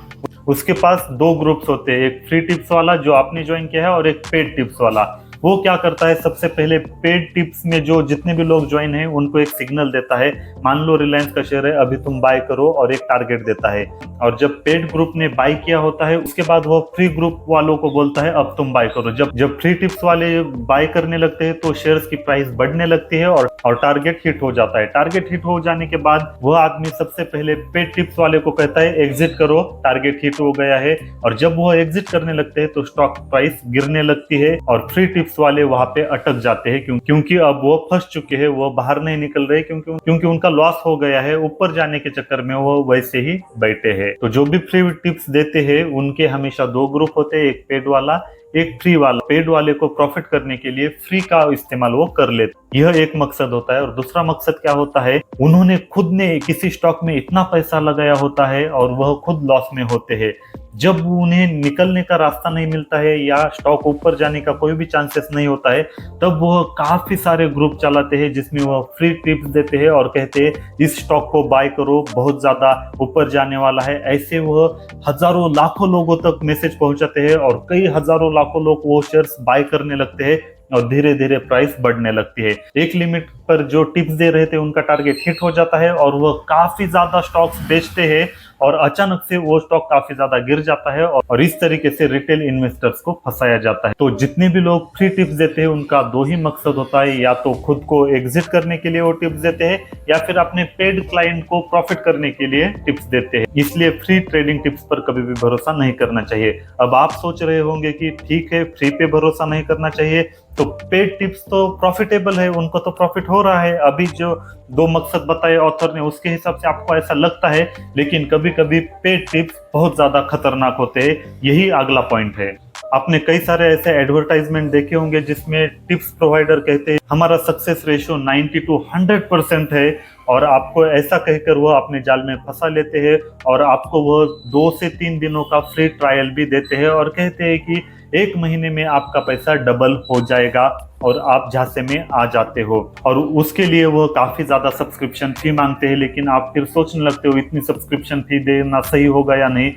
उसके पास 2 ग्रुप्स होते हैं, एक फ्री टिप्स वाला जो आपने ज्वाइन किया है और एक पेड टिप्स वाला। वो क्या करता है, सबसे पहले पेड टिप्स में जो जितने भी लोग ज्वाइन हैं उनको एक सिग्नल देता है। मान लो रिलायंस का शेयर है, अभी तुम बाय करो, और एक टारगेट देता है। और जब पेड ग्रुप ने बाय किया होता है उसके बाद वो फ्री ग्रुप वालों को बोलता है अब तुम बाय करो। जब फ्री टिप्स वाले बाय करने लगते हैं तो शेयर्स की प्राइस बढ़ने लगती है और टारगेट हिट हो जाता है। टारगेट हिट हो जाने के बाद वह आदमी सबसे पहले पेड टिप्स वाले को कहता है एग्जिट करो, टारगेट हिट हो गया है। और जब वो एग्जिट करने लगते हैं तो स्टॉक प्राइस गिरने लगती है और फ्री टिप्स वाले वहां पे अटक जाते हैं, क्योंकि अब वो फंस चुके हैं, वो बाहर नहीं निकल रहे, क्योंकि उनका लॉस हो गया है। ऊपर जाने के चक्कर में वो वैसे ही बैठे हैं। तो जो भी फ्री टिप्स देते हैं उनके हमेशा 2 ग्रुप होते हैं, एक पेड वाला, एक फ्री वाला। पेड वाले को प्रॉफिट करने के लिए फ्री का इस्तेमाल वो कर लेते, यह एक मकसद होता है। और दूसरा मकसद क्या होता है, उन्होंने खुद ने किसी स्टॉक में इतना पैसा लगाया होता है और वह खुद लॉस में होते हैं। जब उन्हें निकलने का रास्ता नहीं मिलता है या स्टॉक ऊपर जाने का कोई भी चांसेस नहीं होता है, तब वह काफी सारे ग्रुप चलाते हैं जिसमें वह फ्री टिप्स देते हैं और कहते हैं इस स्टॉक को बाय करो, बहुत ज्यादा ऊपर जाने वाला है। ऐसे वह हजारों लाखों लोगों तक मैसेज पहुंचाते हैं और कई हजारों लाखों लोग वो शेयर्स बाय करने लगते हैं और धीरे धीरे प्राइस बढ़ने लगती है। एक लिमिट पर जो टिप्स दे रहे थे उनका टारगेट हिट हो जाता है और वह काफी ज्यादा स्टॉक्स बेचते हैं और अचानक से वो स्टॉक काफी ज्यादा गिर जाता है और इस तरीके से रिटेल इन्वेस्टर्स को फंसाया जाता है। तो जितने भी लोग फ्री टिप्स देते हैं उनका दो ही मकसद होता है, या तो खुद को एग्जिट करने के लिए वो टिप्स देते हैं या फिर अपने पेड क्लाइंट को प्रॉफिट करने के लिए टिप्स देते हैं। इसलिए फ्री ट्रेडिंग टिप्स पर कभी भी भरोसा नहीं करना चाहिए। अब आप सोच रहे होंगे कि ठीक है, फ्री पे भरोसा नहीं करना चाहिए, तो पेड टिप्स तो प्रॉफिटेबल है, उनको तो प्रॉफिट हो रहा है। अभी जो दो मकसद बताए ऑथर ने उसके हिसाब से आपको ऐसा लगता है, लेकिन कभी कभी पेड टिप्स बहुत ज्यादा खतरनाक होते हैं। यही अगला पॉइंट है। आपने कई सारे ऐसे एडवर्टाइजमेंट देखे होंगे जिसमें टिप्स प्रोवाइडर कहते हैं हमारा सक्सेस रेशियो 90 to 100% है, और आपको ऐसा कहकर वो अपने जाल में फंसा लेते हैं और आपको वो 2 से 3 दिनों का फ्री ट्रायल भी देते हैं और कहते हैं कि 1 महीने में आपका पैसा डबल हो जाएगा और आप झांसे में आ जाते हो। और उसके लिए वो काफी ज्यादा सब्सक्रिप्शन फी मांगते हैं। लेकिन आप फिर सोचने लगते हो इतनी सब्सक्रिप्शन फी देना सही होगा या नहीं।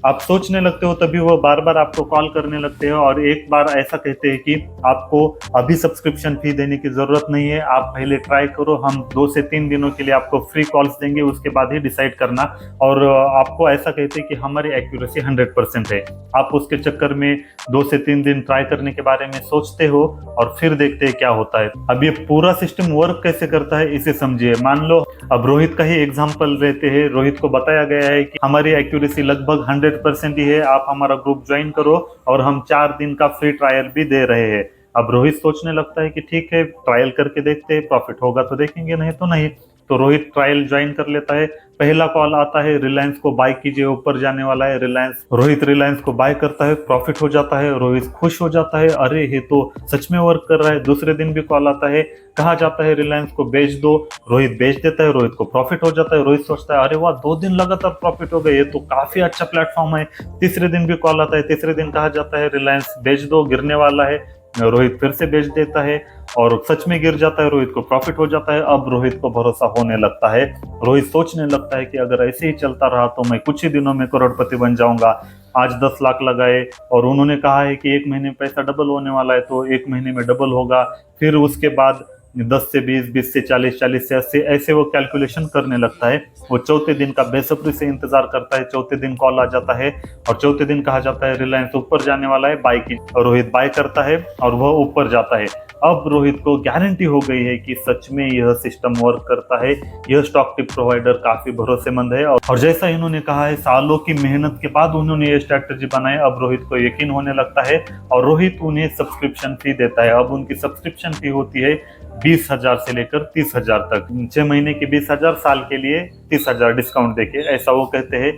आप सोचने लगते हो तभी वो बार बार आपको कॉल करने लगते हैं और एक बार ऐसा कहते हैं कि आपको अभी सब्सक्रिप्शन फी देने की जरूरत नहीं है, आप पहले ट्राई करो, हम 2 से 3 दिनों के लिए आपको फ्री कॉल्स देंगे, उसके बाद ही डिसाइड करना। और आपको ऐसा कहते हैं कि हमारी एक्यूरेसी 100% है। आप उसके चक्कर में 2 से 3 दिन ट्राई करने के बारे में सोचते हो और फिर देखते हैं क्या होता है। अब ये पूरा सिस्टम वर्क कैसे करता है इसे समझिए। मान लो अब रोहित का ही एग्जाम्पल लेते हैं। रोहित को बताया गया है कि हमारी एक्यूरेसी लगभग 100% ही है, आप हमारा ग्रुप ज्वाइन करो और हम 4 दिन का फ्री ट्रायल भी दे रहे हैं। अब रोहित सोचने लगता है कि ठीक है, ट्रायल करके देखते हैं, प्रॉफिट होगा तो देखेंगे, नहीं तो नहीं। तो रोहित ट्रायल ज्वाइन कर लेता है। पहला कॉल आता है, रिलायंस को बाय कीजिए, ऊपर जाने वाला है रिलायंस। रोहित रिलायंस को बाय करता है, प्रॉफिट हो जाता है। रोहित खुश हो जाता है, अरे ये तो सच में वर्क कर रहा है। दूसरे दिन भी कॉल आता है, कहा जाता है रिलायंस को बेच दो। रोहित बेच देता है, रोहित को प्रॉफिट हो जाता है। रोहित सोचता है अरे वाह, 2 दिन लगातार प्रॉफिट हो गए, ये तो काफी अच्छा प्लेटफॉर्म है। तीसरे दिन भी कॉल आता है, तीसरे दिन कहा जाता है रिलायंस बेच दो, गिरने वाला है। रोहित फिर से बेच देता है और सच में गिर जाता है, रोहित को प्रॉफिट हो जाता है। अब रोहित को भरोसा होने लगता है। रोहित सोचने लगता है कि अगर ऐसे ही चलता रहा तो मैं कुछ ही दिनों में करोड़पति बन जाऊंगा। आज 10 लाख लगाए और उन्होंने कहा है कि 1 महीने में पैसा डबल होने वाला है, तो 1 महीने में डबल होगा। फिर उसके बाद 10 से 20, 20 से 40, 40 से 80, ऐसे वो कैलकुलेशन करने लगता है। वो चौथे दिन का बेसब्री से इंतजार करता है। चौथे दिन कॉल आ जाता है और चौथे दिन कहा जाता है रिलायंस ऊपर जाने वाला है, बाय की। और रोहित बाय करता है और वह ऊपर जाता है। अब रोहित को गारंटी हो गई है कि सच में यह सिस्टम वर्क करता है, यह स्टॉक टिप प्रोवाइडर काफी भरोसेमंद है। और जैसा इन्होंने कहा है, सालों की मेहनत के बाद उन्होंने ये स्ट्रैटेजी बनाई। अब रोहित को यकीन होने लगता है और रोहित उन्हें सब्सक्रिप्शन फी देता है। अब उनकी सब्सक्रिप्शन फी होती है 20,000 से लेकर 30,000 तक। 6 महीने की 20,000, साल के लिए 30,000 डिस्काउंट देके, ऐसा वो कहते हैं।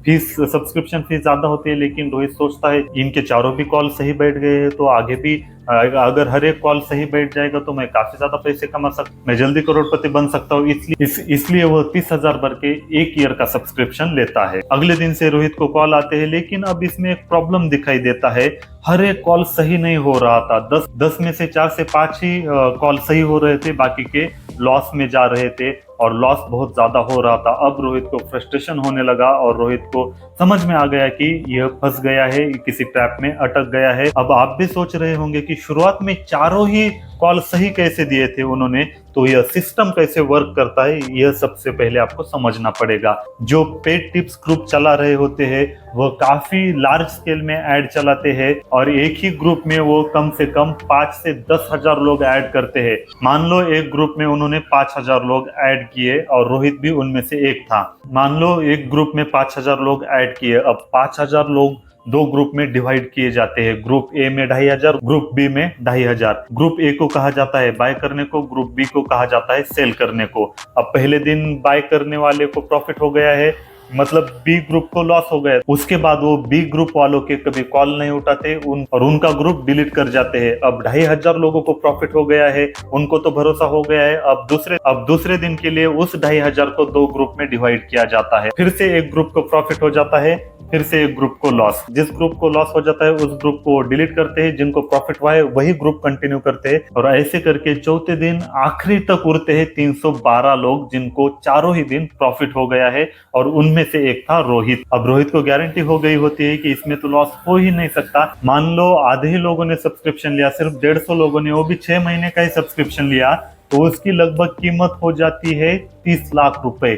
फीस, सब्सक्रिप्शन फीस ज्यादा होती है, लेकिन रोहित सोचता है इनके चारों भी कॉल सही बैठ गए हैं तो आगे भी अगर हर एक कॉल सही बैठ जाएगा तो मैं काफी ज्यादा पैसे कमा सकता, मैं जल्दी करोड़पति बन सकता हूँ। इसलिए वो 30,000 भर के 1 ईयर का सब्सक्रिप्शन लेता है। अगले दिन से रोहित को कॉल आते हैं, लेकिन अब इसमें एक प्रॉब्लम दिखाई देता है। हर एक कॉल सही नहीं हो रहा था। 10 में से 4 से 5 ही कॉल सही हो रहे थे, बाकी के लॉस में जा रहे थे और लॉस बहुत ज्यादा हो रहा था। अब रोहित को फ्रस्ट्रेशन होने लगा और रोहित को समझ में आ गया कि यह फंस गया है, किसी ट्रैप में अटक गया है। अब आप भी सोच रहे होंगे कि शुरुआत में चारों ही कॉल सही कैसे दिए थे उन्होंने, तो यह सिस्टम कैसे वर्क करता है यह सबसे पहले आपको समझना पड़ेगा। जो पेड टिप्स ग्रुप चला रहे होते हैं वह काफी लार्ज स्केल में ऐड चलाते हैं और एक ही ग्रुप में वो कम से कम 5 से 10,000 लोग ऐड करते हैं। मान लो एक ग्रुप में उन्होंने 5,000 लोग ऐड किए और रोहित भी उनमें से एक था। मान लो एक ग्रुप में 5,000 लोग ऐड किए। अब 5,000 लोग 2 ग्रुप में डिवाइड किए जाते हैं। ग्रुप ए में 2,500, ग्रुप बी में 2,500। ग्रुप ए को कहा जाता है बाय करने को, ग्रुप बी को कहा जाता है सेल करने को। अब पहले दिन बाय करने वाले को प्रॉफिट हो गया है, मतलब बी ग्रुप को लॉस हो गया। उसके बाद वो बी ग्रुप वालों के कभी कॉल नहीं उठाते और उनका ग्रुप डिलीट कर जाते हैं। अब 2,500 लोगों को प्रॉफिट हो गया है, उनको तो भरोसा हो गया है। अब दूसरे दिन के लिए उस 2,500 को 2 ग्रुप में डिवाइड किया जाता है। फिर से एक ग्रुप को प्रॉफिट हो जाता है, फिर से एक ग्रुप को लॉस। जिस ग्रुप को लॉस हो जाता है उस ग्रुप को डिलीट करते हैं, जिनको प्रॉफिट हुआ है वही ग्रुप कंटिन्यू करते हैं। और ऐसे करके चौथे दिन आखिरी तक उड़ते हैं 312 लोग, जिनको चारों ही दिन प्रॉफिट हो गया है और उनमें से एक था रोहित। अब रोहित को गारंटी हो गई होती है कि इसमें तो लॉस हो ही नहीं सकता। मान लो आधे ही लोगों ने सब्सक्रिप्शन लिया, सिर्फ 150 लोगों ने, वो भी 6 महीने का ही सब्सक्रिप्शन लिया, तो उसकी लगभग कीमत हो जाती है 30 लाख रुपए।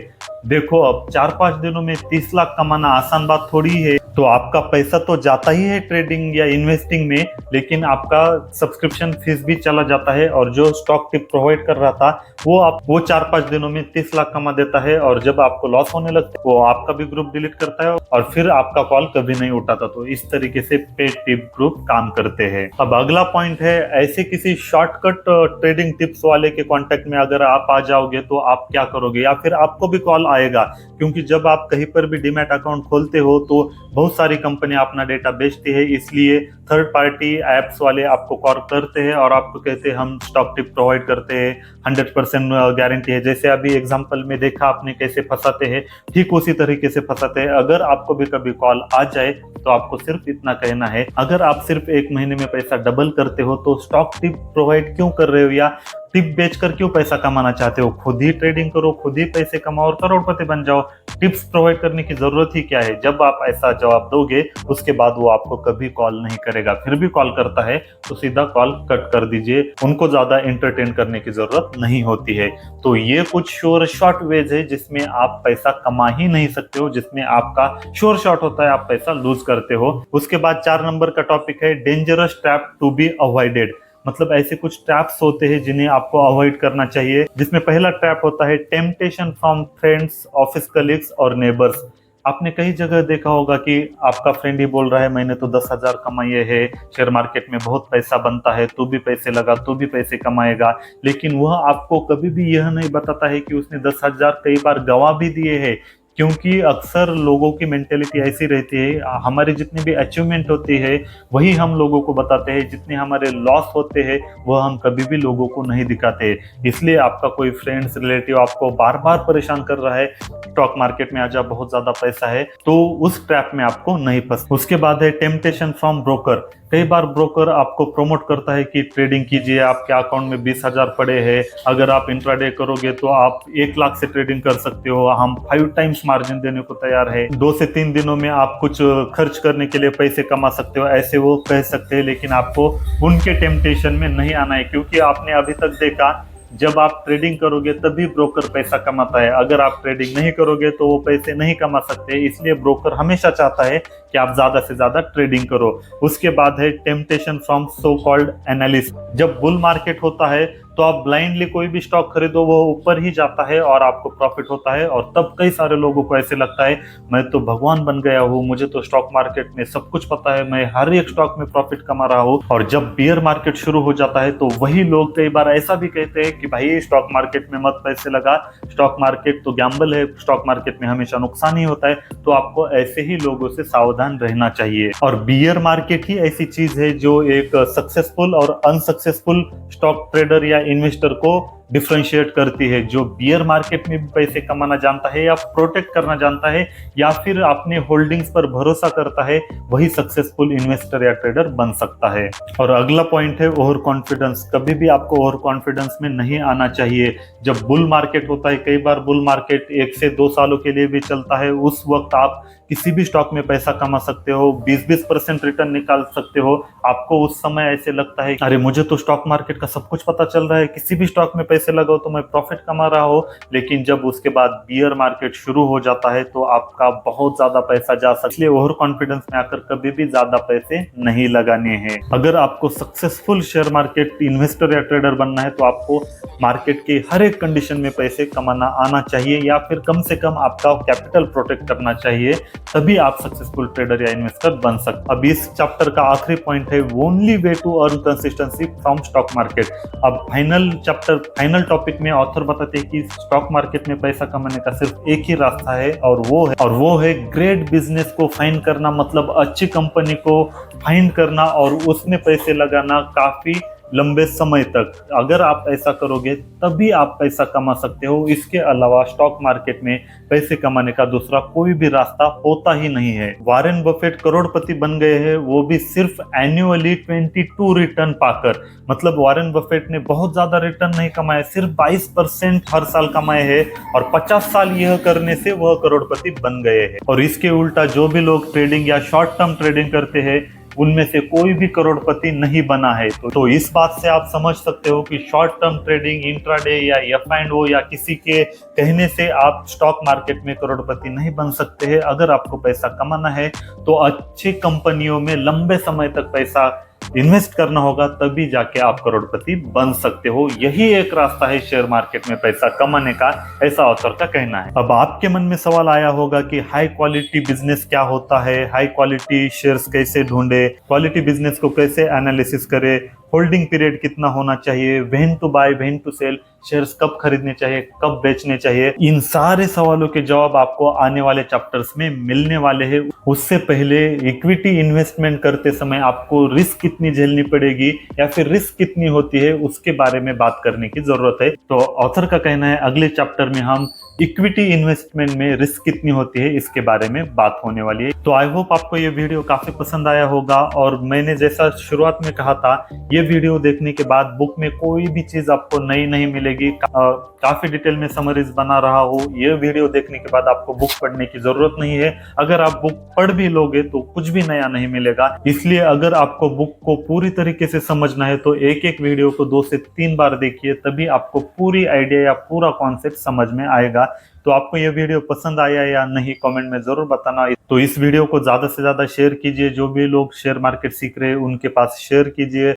देखो अब 4-5 दिनों में 30 लाख कमाना आसान बात थोड़ी है। तो आपका पैसा तो जाता ही है ट्रेडिंग या इन्वेस्टिंग में, लेकिन आपका सब्सक्रिप्शन फीस भी चला जाता है। और जो स्टॉक टिप प्रोवाइड कर रहा था वो 4-5 दिनों में 30 लाख कमा देता है। और जब आपको लॉस होने लगता है वो आपका भी ग्रुप डिलीट करता है और फिर आपका कॉल कभी नहीं उठाता। तो इस तरीके से पेड टिप ग्रुप काम करते हैं। अब अगला पॉइंट है, ऐसे किसी शॉर्टकट ट्रेडिंग टिप्स वाले के कांटेक्ट में अगर आप आ जाओगे तो आप क्या करोगे, या फिर आपको भी कॉल आएगा। क्योंकि जब आप कहीं पर भी डीमैट अकाउंट खोलते हो तो बहुत सारी कंपनियां अपना डेटा बेचती है, इसलिए थर्ड पार्टी एप्स वाले आपको कॉल करते हैं और आपको कहते हैं हम स्टॉक टिप प्रोवाइड करते हैं, 100% गारंटी है। जैसे अभी एग्जांपल में देखा आपने कैसे फंसाते हैं, ठीक उसी तरीके से फंसाते हैं। अगर आपको भी कभी कॉल आ जाए तो आपको सिर्फ इतना कहना है, अगर आप सिर्फ 1 महीने में पैसा डबल करते हो तो स्टॉक टिप प्रोवाइड क्यों कर रहे हो, या टिप बेचकर क्यों पैसा कमाना चाहते हो? खुद ही ट्रेडिंग करो, खुद ही पैसे कमाओ और करोड़पति बन जाओ। टिप्स प्रोवाइड करने की जरूरत ही क्या है? जब आप ऐसा जवाब दोगे उसके बाद वो आपको कभी कॉल नहीं करेगा। फिर भी कॉल करता है तो सीधा कॉल कट कर दीजिए, उनको ज्यादा एंटरटेन करने की जरूरत नहीं होती है। तो ये कुछ श्योर शॉर्ट वेज है जिसमें आप पैसा कमा ही नहीं सकते हो, जिसमें आपका श्योर शॉट होता है, आप पैसा लूज करते हो। उसके बाद 4 नंबर का टॉपिक है dangerous trap to be avoided. मतलब ऐसे कुछ ट्रैप्स होते हैं जिन्हें आपको अवॉइड करना चाहिए, जिसमें पहला ट्रैप होता है temptation from friends, office colleagues और नेबर्स। आपने कई जगह देखा होगा कि आपका फ्रेंड ही बोल रहा है मैंने तो 10,000 कमाए है, शेयर मार्केट में बहुत पैसा बनता है, तू भी पैसे लगा, तू भी पैसे कमाएगा। लेकिन वह आपको कभी भी यह नहीं बताता है कि उसने 10,000 कई बार गंवा भी दिए हैं। क्योंकि अक्सर लोगों की मेंटेलिटी ऐसी रहती है, हमारी जितनी भी अचीवमेंट होती है वही हम लोगों को बताते हैं, जितने हमारे लॉस होते हैं वह हम कभी भी लोगों को नहीं दिखाते। इसलिए आपका कोई फ्रेंड्स रिलेटिव आपको बार बार परेशान कर रहा है स्टॉक मार्केट में आजा, बहुत ज्यादा पैसा है, तो उस ट्रैप में आपको नहीं फंस। उसके बाद है टेम्पटेशन फ्रॉम ब्रोकर। कई बार ब्रोकर आपको प्रमोट करता है कि ट्रेडिंग कीजिए, आपके अकाउंट में 20,000 पड़े हैं, अगर आप इंट्राडे करोगे तो आप 1 लाख से ट्रेडिंग कर सकते हो, हम 5 टाइम्स मार्जिन देने को तैयार है, 2 से 3 दिनों में आप कुछ खर्च करने के लिए पैसे कमा सकते हो, ऐसे वो कह सकते हैं। लेकिन आपको उनके टेम्पटेशन में नहीं आना है, क्योंकि आपने अभी तक देखा जब आप ट्रेडिंग करोगे तभी ब्रोकर पैसा कमाता है, अगर आप ट्रेडिंग नहीं करोगे तो वो पैसे नहीं कमा सकते। इसलिए ब्रोकर हमेशा चाहता है कि आप ज्यादा से ज्यादा ट्रेडिंग करो। उसके बाद है temptation from so called analyst. जब बुल मार्केट होता है तो आप ब्लाइंडली कोई भी स्टॉक खरीदो, वो ऊपर ही जाता है और आपको प्रॉफिट होता है। और तब कई सारे लोगों को ऐसे लगता है मैं तो भगवान बन गया हूँ, मुझे तो स्टॉक मार्केट में सब कुछ पता है, मैं हर एक स्टॉक में प्रॉफिट कमा रहा हूँ। और जब बियर मार्केट शुरू हो जाता है तो वही लोग कई बार ऐसा भी कहते हैं कि भाई स्टॉक मार्केट में मत पैसे लगा, स्टॉक मार्केट तो गैम्बल है, स्टॉक मार्केट में हमेशा नुकसान ही होता है। तो आपको ऐसे ही लोगों से सावधान रहना चाहिए। और बियर मार्केट ही ऐसी चीज है जो एक सक्सेसफुल और अनसक्सेसफुल स्टॉक ट्रेडर या इन्वेस्टर को डिफरेंशिएट करती है। जो बियर मार्केट में भी पैसे कमाना जानता है या प्रोटेक्ट करना जानता है या फिर अपने होल्डिंग्स पर भरोसा करता है, वही सक्सेसफुल इन्वेस्टर या ट्रेडर बन सकता है। और अगला पॉइंट है ओवर कॉन्फिडेंस। कभी भी आपको ओवर कॉन्फिडेंस में नहीं आना चाहिए। जब बुल मार्केट होता है, कई बार बुल मार्केट 1 से 2 सालों के लिए भी चलता है, उस वक्त आप किसी भी स्टॉक में पैसा कमा सकते हो, 20-20% रिटर्न निकाल सकते हो। आपको उस समय ऐसे लगता है अरे मुझे तो स्टॉक मार्केट का सब कुछ पता चल रहा है, किसी भी स्टॉक में पैसे लगाओ तो मैं प्रॉफिट कमा रहा हूँ। लेकिन जब उसके बाद बियर मार्केट शुरू हो जाता है तो आपका बहुत ज्यादा पैसा जा सकता है। इसलिए ओवर कॉन्फिडेंस में आकर कभी भी ज्यादा पैसे नहीं लगाने हैं। अगर आपको सक्सेसफुल शेयर मार्केट इन्वेस्टर या ट्रेडर बनना है तो आपको मार्केट के हर एक कंडीशन में पैसे कमाना आना चाहिए, या फिर कम से कम आपका कैपिटल प्रोटेक्ट करना चाहिए, तभी आप सक्सेसफुल ट्रेडर या इन्वेस्टर बन सकते। अब इस चैप्टर का आखिरी पॉइंट है only way to earn consistency from stock market. अब फाइनल टॉपिक में ऑथर बताते हैं कि स्टॉक मार्केट में पैसा कमाने का सिर्फ एक ही रास्ता है और वो है ग्रेट बिजनेस को फाइंड करना, मतलब अच्छी कंपनी को फाइंड करना और उसमें पैसे लगाना काफी लंबे समय तक। अगर आप ऐसा करोगे तभी आप पैसा कमा सकते हो। इसके अलावा स्टॉक मार्केट में पैसे कमाने का दूसरा कोई भी रास्ता होता ही नहीं है। वॉरेन बफेट करोड़पति बन गए हैं, वो भी सिर्फ एन्युअली 22 रिटर्न पाकर। मतलब वॉरेन बफेट ने बहुत ज्यादा रिटर्न नहीं कमाए, सिर्फ 22% हर साल कमाए हैं और 50 साल यह करने से वह करोड़पति बन गए हैं। और इसके उल्टा जो भी लोग ट्रेडिंग या शॉर्ट टर्म ट्रेडिंग करते हैं उनमें से कोई भी करोड़पति नहीं बना है। तो इस बात से आप समझ सकते हो कि शॉर्ट टर्म ट्रेडिंग, इंट्राडे या F&O या किसी के कहने से आप स्टॉक मार्केट में करोड़पति नहीं बन सकते हैं। अगर आपको पैसा कमाना है तो अच्छी कंपनियों में लंबे समय तक पैसा इन्वेस्ट करना होगा, तभी जाके आप करोड़पति बन सकते हो। यही एक रास्ता है शेयर मार्केट में पैसा कमाने का, ऐसा ऑथर का कहना है। अब आपके मन में सवाल आया होगा कि हाई क्वालिटी बिजनेस क्या होता है, हाई क्वालिटी शेयर्स कैसे ढूंढे, क्वालिटी बिजनेस को कैसे एनालिसिस करे, होल्डिंग पीरियड कितना होना चाहिए, when to buy when to sell, shares कब खरीदने चाहिए कब बेचने चाहिए। इन सारे सवालों के जवाब आपको आने वाले चैप्टर्स में मिलने वाले हैं। उससे पहले इक्विटी इन्वेस्टमेंट करते समय आपको रिस्क कितनी झेलनी पड़ेगी या फिर रिस्क कितनी होती है, उसके बारे में बात करने की जरूरत है। तो ऑथर का कहना है अगले चैप्टर में हम इक्विटी इन्वेस्टमेंट में रिस्क कितनी होती है इसके बारे में बात होने वाली है। तो आई होप आपको ये वीडियो काफी पसंद आया होगा, और मैंने जैसा शुरुआत में कहा था, ये वीडियो देखने के बाद बुक में कोई भी चीज आपको नई नहीं मिलेगी। काफी डिटेल में समरीज बना रहा हूँ। ये वीडियो देखने के बाद आपको बुक पढ़ने की जरूरत नहीं है। अगर आप बुक पढ़ भी लोगे तो कुछ भी नया नहीं मिलेगा। इसलिए अगर आपको बुक को पूरी तरीके से समझना है तो एक एक वीडियो को 2 से 3 बार देखिए, तभी आपको पूरी आइडिया या पूरा कॉन्सेप्ट समझ में आएगा। तो आपको यह वीडियो पसंद आया या नहीं कमेंट में जरूर बताना। तो इस वीडियो को ज्यादा से ज्यादा शेयर कीजिए, जो भी लोग शेयर मार्केट सीख रहे हैं उनके पास शेयर कीजिए।